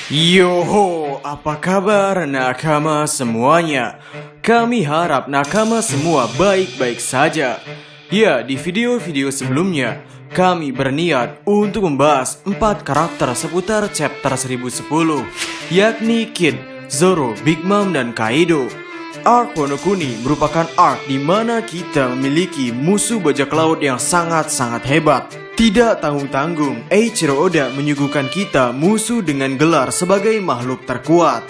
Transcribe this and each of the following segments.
Yoho, apa kabar nakama semuanya? Kami harap nakama semua baik-baik saja. Ya, di video-video sebelumnya, kami berniat untuk membahas 4 karakter seputar chapter 1010, yakni Kid, Zoro, Big Mom, dan Kaido. Arc Wano Kuni merupakan arc di mana kita memiliki musuh bajak laut yang sangat-sangat hebat. Tidak tanggung-tanggung, Eiichiro Oda menyuguhkan kita musuh dengan gelar sebagai makhluk terkuat.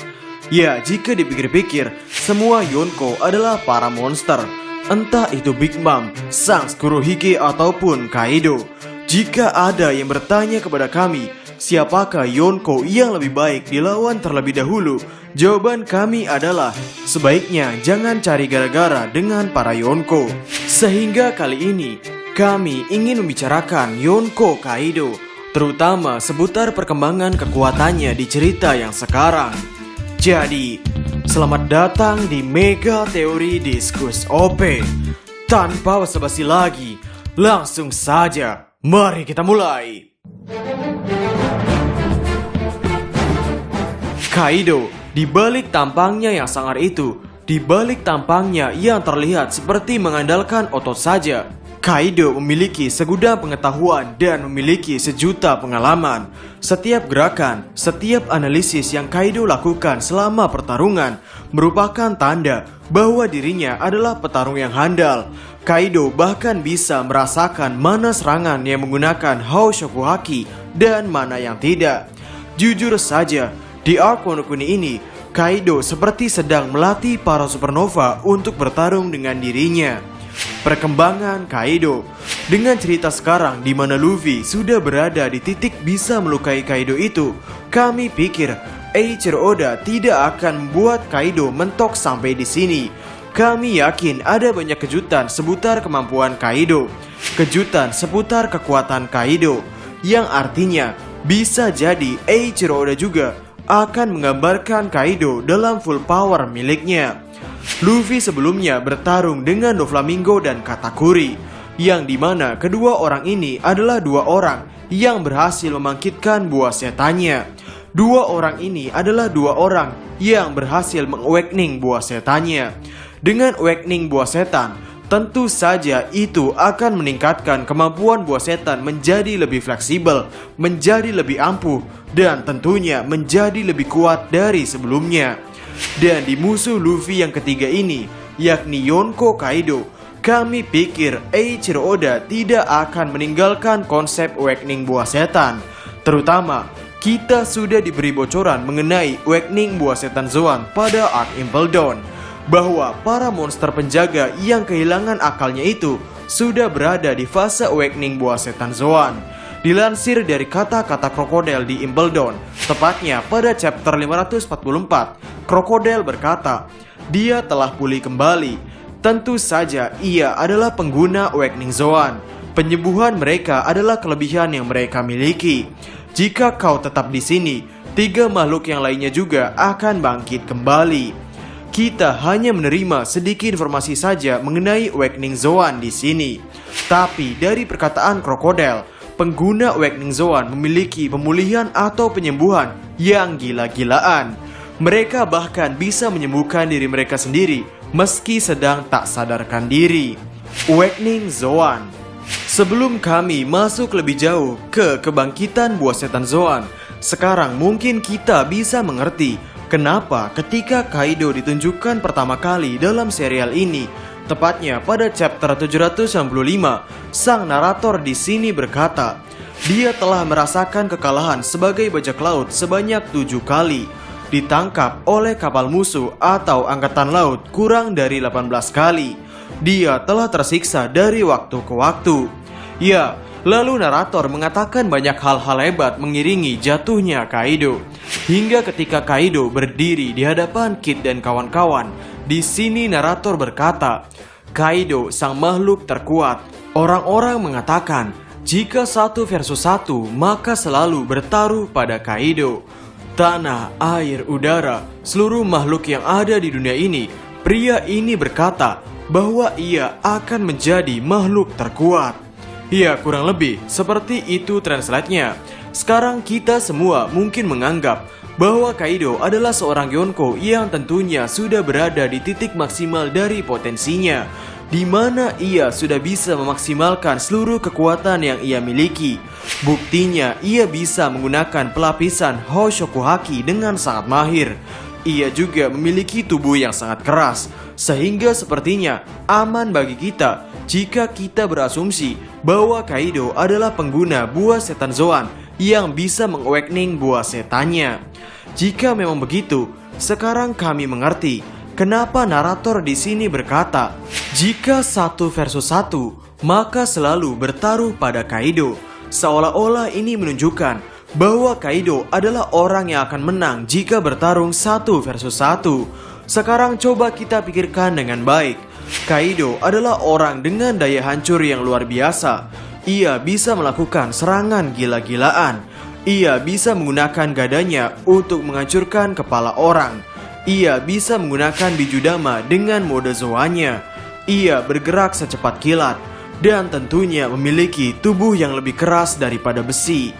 Ya, jika dipikir-pikir, semua Yonko adalah para monster. Entah itu Big Mom, Sang Kurohige ataupun Kaido. Jika ada yang bertanya kepada kami, siapakah Yonko yang lebih baik dilawan terlebih dahulu? Jawaban kami adalah, sebaiknya jangan cari gara-gara dengan para Yonko. Sehingga kali ini, kami ingin membicarakan Yonko Kaido, terutama seputar perkembangan kekuatannya di cerita yang sekarang. Jadi, selamat datang di Mega Teori Diskus OP. Tanpa basa-basi lagi, langsung saja, mari kita mulai. Kaido, di balik tampangnya yang sangar itu, di balik tampangnya yang terlihat seperti mengandalkan otot saja, Kaido memiliki segudang pengetahuan dan memiliki sejuta pengalaman. Setiap gerakan, setiap analisis yang Kaido lakukan selama pertarungan merupakan tanda bahwa dirinya adalah petarung yang handal. Kaido bahkan bisa merasakan mana serangan yang menggunakan Hou Shofuhaki dan mana yang tidak. Jujur saja, di Arc Wano Kuni ini, Kaido seperti sedang melatih para supernova untuk bertarung dengan dirinya. Perkembangan Kaido. Dengan cerita sekarang di mana Luffy sudah berada di titik bisa melukai Kaido itu, kami pikir Eiichiro Oda tidak akan membuat Kaido mentok sampai di sini. Kami yakin ada banyak kejutan seputar kemampuan Kaido, kejutan seputar kekuatan Kaido, yang artinya bisa jadi Eiichiro Oda juga akan menggambarkan Kaido dalam full power miliknya. Luffy sebelumnya bertarung dengan Doflamingo dan Katakuri, yang dimana kedua orang ini adalah dua orang yang berhasil membangkitkan buah setannya. Dua orang ini adalah dua orang yang berhasil mengawakening buah setannya. Dengan awakening buah setan, tentu saja itu akan meningkatkan kemampuan buah setan menjadi lebih fleksibel, menjadi lebih ampuh, dan tentunya menjadi lebih kuat dari sebelumnya. Dan di musuh Luffy yang ketiga ini, yakni Yonko Kaido, kami pikir Eiichiro Oda tidak akan meninggalkan konsep awakening buah setan. Terutama, kita sudah diberi bocoran mengenai awakening buah setan Zoan pada Arc Impel Down, bahwa para monster penjaga yang kehilangan akalnya itu sudah berada di fase awakening buah setan Zoan. Dilansir dari kata-kata Crocodile di Impel Down, tepatnya pada chapter 544, Crocodile berkata, dia telah pulih kembali. Tentu saja ia adalah pengguna Awakening Zoan. Penyembuhan mereka adalah kelebihan yang mereka miliki. Jika kau tetap di sini, 3 makhluk yang lainnya juga akan bangkit kembali. Kita hanya menerima sedikit informasi saja mengenai Awakening Zoan di sini. Tapi dari perkataan Crocodile, pengguna Awakening Zoan memiliki pemulihan atau penyembuhan yang gila-gilaan. Mereka bahkan bisa menyembuhkan diri mereka sendiri meski sedang tak sadarkan diri. Awakening Zoan. Sebelum kami masuk lebih jauh ke kebangkitan buah setan Zoan, sekarang mungkin kita bisa mengerti kenapa ketika Kaido ditunjukkan pertama kali dalam serial ini, tepatnya pada chapter 795, sang narator di sini berkata, dia telah merasakan kekalahan sebagai bajak laut sebanyak 7 kali, ditangkap oleh kapal musuh atau angkatan laut kurang dari 18 kali. Dia telah tersiksa dari waktu ke waktu. Ya, lalu narator mengatakan banyak hal-hal hebat mengiringi jatuhnya Kaido. Hingga ketika Kaido berdiri di hadapan Kid dan kawan-kawan, di sini narator berkata, Kaido sang makhluk terkuat. Orang-orang mengatakan, jika 1 versus 1, maka selalu bertaruh pada Kaido. Tanah, air, udara, seluruh makhluk yang ada di dunia ini, pria ini berkata bahwa ia akan menjadi makhluk terkuat. Ya, kurang lebih seperti itu translate-nya. Sekarang kita semua mungkin menganggap bahwa Kaido adalah seorang Yonko yang tentunya sudah berada di titik maksimal dari potensinya, di mana ia sudah bisa memaksimalkan seluruh kekuatan yang ia miliki. Buktinya, ia bisa menggunakan pelapisan Hoshoku Haki dengan sangat mahir. Ia juga memiliki tubuh yang sangat keras, sehingga sepertinya aman bagi kita jika kita berasumsi bahwa Kaido adalah pengguna buah setan Zoan yang bisa mengawakening buah setannya. Jika memang begitu, sekarang kami mengerti kenapa narator di sini berkata, jika 1 versus 1, maka selalu bertaruh pada Kaido. Seolah-olah ini menunjukkan bahwa Kaido adalah orang yang akan menang jika bertarung 1 versus 1. Sekarang coba kita pikirkan dengan baik. Kaido adalah orang dengan daya hancur yang luar biasa. Ia bisa melakukan serangan gila-gilaan. Ia bisa menggunakan gadanya untuk menghancurkan kepala orang. Ia bisa menggunakan Bijudama dengan mode Zoannya. Ia bergerak secepat kilat dan tentunya memiliki tubuh yang lebih keras daripada besi.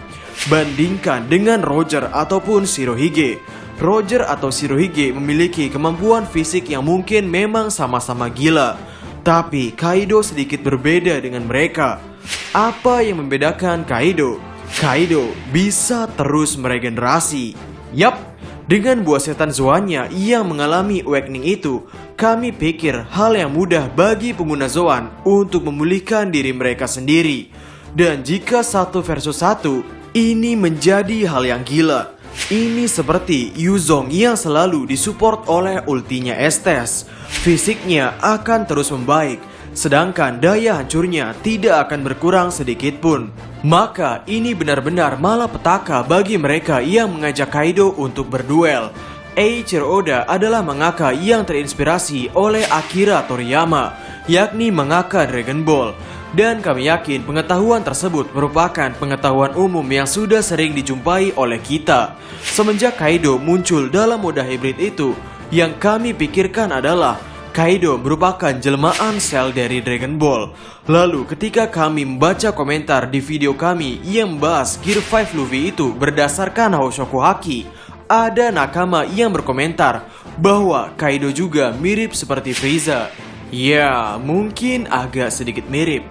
Bandingkan dengan Roger ataupun Shirohige. Roger atau Shirohige memiliki kemampuan fisik yang mungkin memang sama-sama gila, tapi Kaido sedikit berbeda dengan mereka. Apa yang membedakan Kaido? Kaido bisa terus meregenerasi. Yap, dengan buah setan Zoannya yang mengalami awakening itu, kami pikir hal yang mudah bagi pengguna Zoan untuk memulihkan diri mereka sendiri. Dan jika 1 versus 1, ini menjadi hal yang gila. Ini seperti Yuzong yang selalu disupport oleh ultinya Estes. Fisiknya akan terus membaik, sedangkan daya hancurnya tidak akan berkurang sedikit pun. Maka ini benar-benar malapetaka bagi mereka yang mengajak Kaido untuk berduel. Eiichiro Oda adalah mangaka yang terinspirasi oleh Akira Toriyama, yakni mangaka Dragon Ball. Dan kami yakin pengetahuan tersebut merupakan pengetahuan umum yang sudah sering dijumpai oleh kita. Semenjak Kaido muncul dalam mode hybrid itu, yang kami pikirkan adalah Kaido merupakan jelmaan Cell dari Dragon Ball. Lalu ketika kami membaca komentar di video kami yang membahas Gear 5 Luffy itu berdasarkan Hoshoku Haki, ada nakama yang berkomentar bahwa Kaido juga mirip seperti Frieza. Ya, mungkin agak sedikit mirip.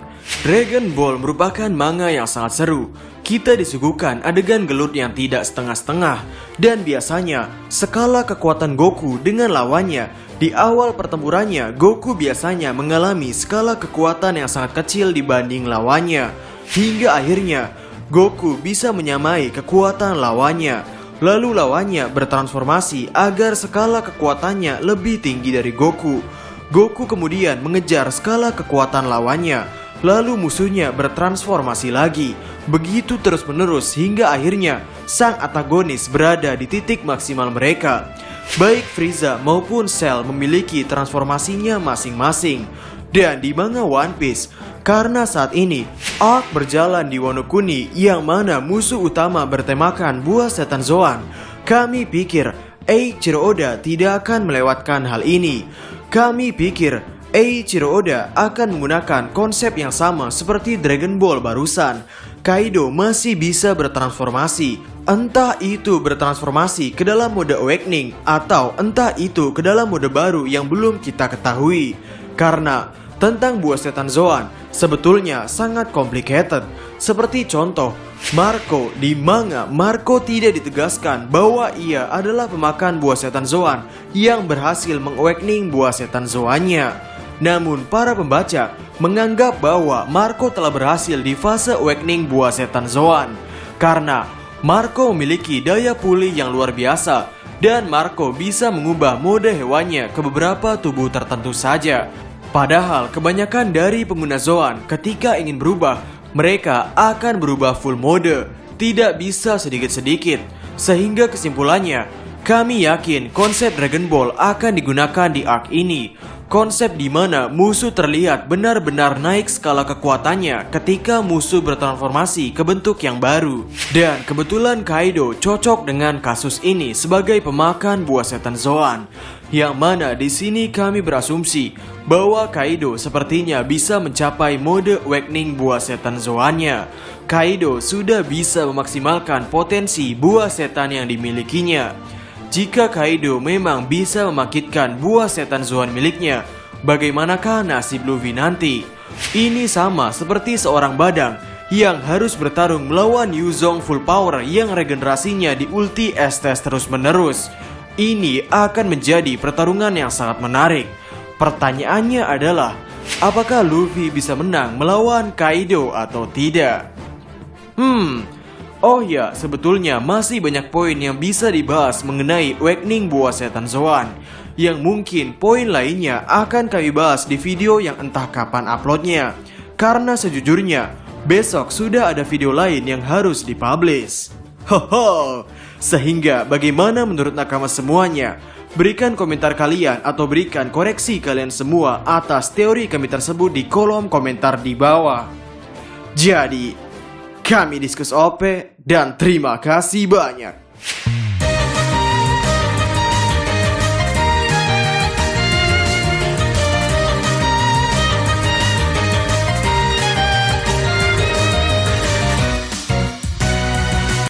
Dragon Ball merupakan manga yang sangat seru. Kita disuguhkan adegan gelut yang tidak setengah-setengah, dan biasanya skala kekuatan Goku dengan lawannya. Di awal pertempurannya, Goku biasanya mengalami skala kekuatan yang sangat kecil dibanding lawannya, hingga akhirnya Goku bisa menyamai kekuatan lawannya. Lalu lawannya bertransformasi agar skala kekuatannya lebih tinggi dari Goku. Goku kemudian mengejar skala kekuatan lawannya, lalu musuhnya bertransformasi lagi. Begitu terus-menerus hingga akhirnya sang antagonis berada di titik maksimal mereka. Baik Frieza maupun Cell memiliki transformasinya masing-masing. Dan di manga One Piece, karena saat ini arc berjalan di Wano Kuni yang mana musuh utama bertemakan buah setan Zoan, kami pikir Eiichiro Oda tidak akan melewatkan hal ini. Kami pikir Eiichiro Oda akan menggunakan konsep yang sama seperti Dragon Ball barusan. Kaido masih bisa bertransformasi, entah itu bertransformasi ke dalam mode awakening atau entah itu ke dalam mode baru yang belum kita ketahui. Karena tentang buah setan Zoan sebetulnya sangat complicated. Seperti contoh, Marco di manga, Marco tidak ditegaskan bahwa ia adalah pemakan buah setan Zoan yang berhasil mengawakening buah setan Zoannya. Namun para pembaca menganggap bahwa Marco telah berhasil di fase awakening buah setan Zoan. Karena Marco memiliki daya pulih yang luar biasa, dan Marco bisa mengubah mode hewannya ke beberapa tubuh tertentu saja. Padahal kebanyakan dari pengguna Zoan ketika ingin berubah, mereka akan berubah full mode, tidak bisa sedikit-sedikit. Sehingga kesimpulannya, kami yakin konsep Dragon Ball akan digunakan di arc ini. Konsep di mana musuh terlihat benar-benar naik skala kekuatannya ketika musuh bertransformasi ke bentuk yang baru. Dan kebetulan Kaido cocok dengan kasus ini sebagai pemakan buah setan Zoan. Yang mana di sini kami berasumsi bahwa Kaido sepertinya bisa mencapai mode awakening buah setan Zoannya. Kaido sudah bisa memaksimalkan potensi buah setan yang dimilikinya. Jika Kaido memang bisa membangkitkan buah setan Zoan miliknya, bagaimanakah nasib Luffy nanti? Ini sama seperti seorang badang yang harus bertarung melawan Yuzong full power yang regenerasinya di ulti Estes terus menerus. Ini akan menjadi pertarungan yang sangat menarik. Pertanyaannya adalah, apakah Luffy bisa menang melawan Kaido atau tidak? Oh ya, sebetulnya masih banyak poin yang bisa dibahas mengenai awakening buah setan Zoan, yang mungkin poin lainnya akan kami bahas di video yang entah kapan uploadnya. Karena sejujurnya, besok sudah ada video lain yang harus dipublish. Sehingga bagaimana menurut nakama semuanya? Berikan komentar kalian atau berikan koreksi kalian semua atas teori kami tersebut di kolom komentar di bawah. Jadi, kami Diskus OP dan terima kasih banyak.